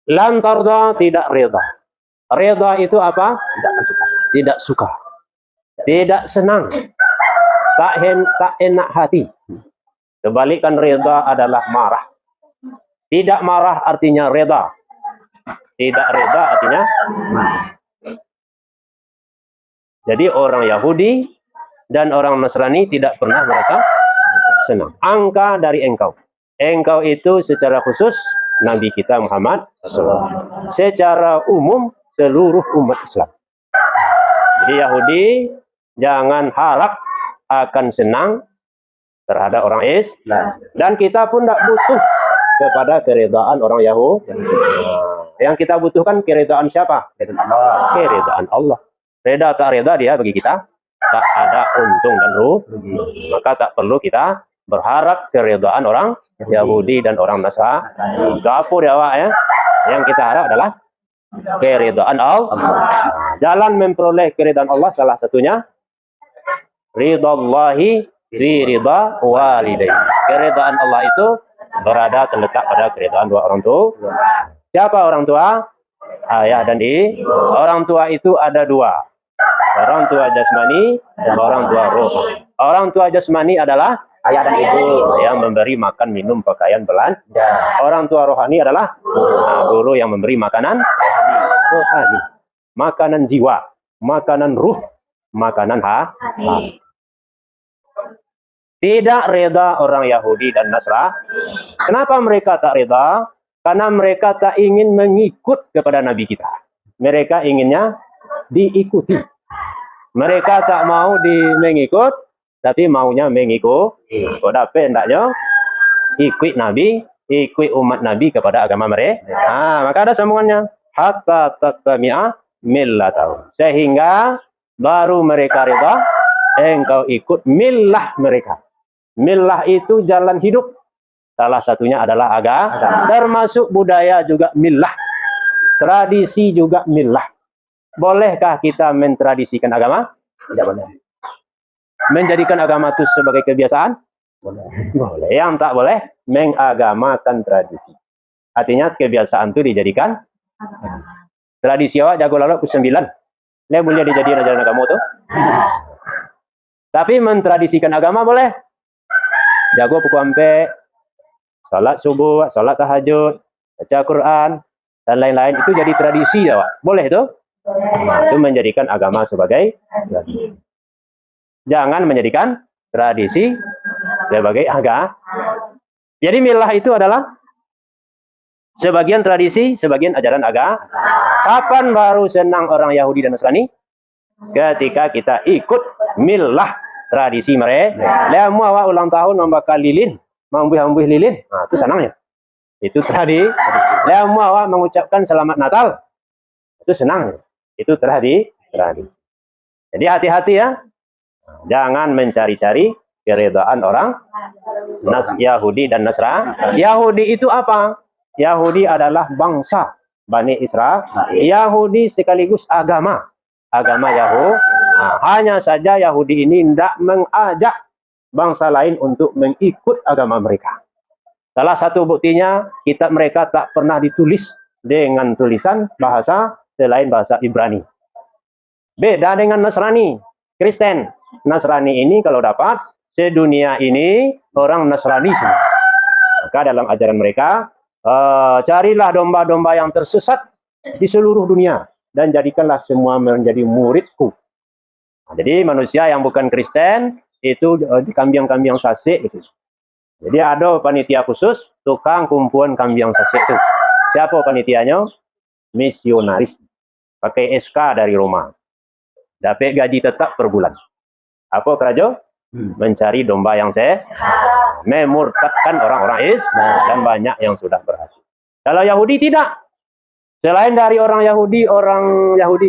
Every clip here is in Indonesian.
Lam tarda, tidak rida. Rida itu apa? Tidak suka. Tidak senang. Tak enak hati. Kebalikan rida adalah marah. Tidak marah artinya rida. Tidak rida artinya marah. Jadi orang Yahudi dan orang Nasrani tidak pernah merasa senang. Angka dari engkau. Engkau itu secara khusus Nabi kita Muhammad SAW. Secara umum seluruh umat Islam. Jadi Yahudi jangan harap akan senang terhadap orang Islam. Dan kita pun tidak butuh kepada keridaan orang Yahudi. Yang kita butuhkan keridaan siapa? Keridaan Allah. Reda tak reda dia bagi kita tak ada untung dan rugi. Maka tak perlu kita berharap keridaan orang Yahudi dan orang Nasrani. Dapur ya, Pak, ya. Yang kita harap adalah keridaan Allah. Jalan memperoleh keridaan Allah salah satunya ridallahi fi ridha walidayhi. Keridaan Allah itu berada terletak pada keridaan dua orang tua. Siapa orang tua? Ayah dan ibu. Orang tua itu ada dua. Orang tua jasmani dan orang tua roh. Orang tua jasmani adalah ayah dan ibu yang memberi makan, minum, pakaian, belanja. Orang tua rohani adalah guru yang memberi makanan rohani, makanan jiwa, makanan ruh, makanan hati. Tidak reda orang Yahudi dan Nasrani. Kenapa mereka tak reda? Karena mereka tak ingin mengikut kepada Nabi kita. Mereka inginnya diikuti. Mereka tak mau mengikut, tapi maunya mengikut. Kok dapat hendaknya ikut Nabi, ikut umat Nabi kepada agama mereka. Maka ada sambungannya. Hatta tattami'a millatahu. Sehingga baru mereka reda, engkau ikut millah mereka. Millah itu jalan hidup. Salah satunya adalah agama. Termasuk budaya juga millah. Tradisi juga millah. Bolehkah kita mentradisikan agama? Tidak boleh. Menjadikan agama itu sebagai kebiasaan? Boleh. Boleh. Yang tak boleh, mengagamakan tradisi. Artinya kebiasaan itu dijadikan tradisi awak jago lalu ke 9. Ini boleh dijadikan ajaran agama itu. Tapi mentradisikan agama boleh. Jago pukul ampe, salat subuh, salat tahajud, baca Quran, dan lain-lain. Itu jadi tradisi ya, Pak. Boleh itu? Itu menjadikan agama sebagai tradisi. Jangan menjadikan tradisi sebagai agama. Jadi milah itu adalah sebagian tradisi, sebagian ajaran agama. Kapan baru senang orang Yahudi dan Nasrani? Ketika kita ikut milah tradisi mereka. Lemu awak ulang tahun membakar lilin, mambuh lilin. Nah, itu senangnya. Itu tradisi. Lemu awak mengucapkan selamat Natal. Itu senang. Itu tradisi. Jadi hati-hati ya. Jangan mencari-cari keridaan orang Yahudi dan Nasrani. Yahudi itu apa? Yahudi adalah bangsa Bani Israel. Yahudi sekaligus agama. Agama Yahudi. Hanya saja Yahudi ini tidak mengajak bangsa lain untuk mengikut agama mereka. Salah satu buktinya, kitab mereka tak pernah ditulis dengan tulisan bahasa selain bahasa Ibrani. Beda dengan Nasrani, Kristen. Nasrani ini kalau dapat, sedunia ini orang Nasrani semua. Maka dalam ajaran mereka, carilah domba-domba yang tersesat di seluruh dunia dan jadikanlah semua menjadi muridku. Jadi manusia yang bukan Kristen itu kambing-kambing sasik gitu. Jadi ada panitia khusus tukang kumpulan kambing sasik itu. Siapa panitianya? Misionaris. Pakai SK dari Roma. Dapat gaji tetap per bulan. Apa kerja? Mencari domba yang memurtadkan orang-orang Islam, dan banyak yang sudah berhasil. Kalau Yahudi tidak. Selain dari orang Yahudi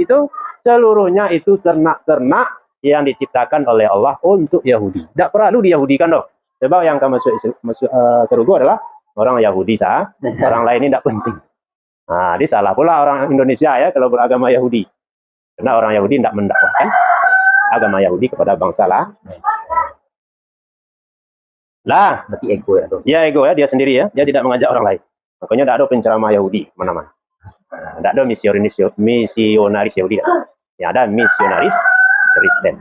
itu, seluruhnya itu ternak-ternak yang diciptakan oleh Allah untuk Yahudi. Tidak perlu diyahudikan dong. Sebab yang akan masuk surga adalah orang Yahudi sah. Orang lain ini tidak penting. Nah, ini salah pula orang Indonesia ya kalau beragama Yahudi. Karena orang Yahudi tidak mendakwahkan agama Yahudi kepada bangsa lah. Berarti ego ya, tuh. Ya ego ya, dia sendiri ya. Dia tidak mengajak orang lain. Makanya tidak ada penceramah Yahudi mana-mana. Tidak ada misionaris Yahudi. Yang ada misionaris Kristen.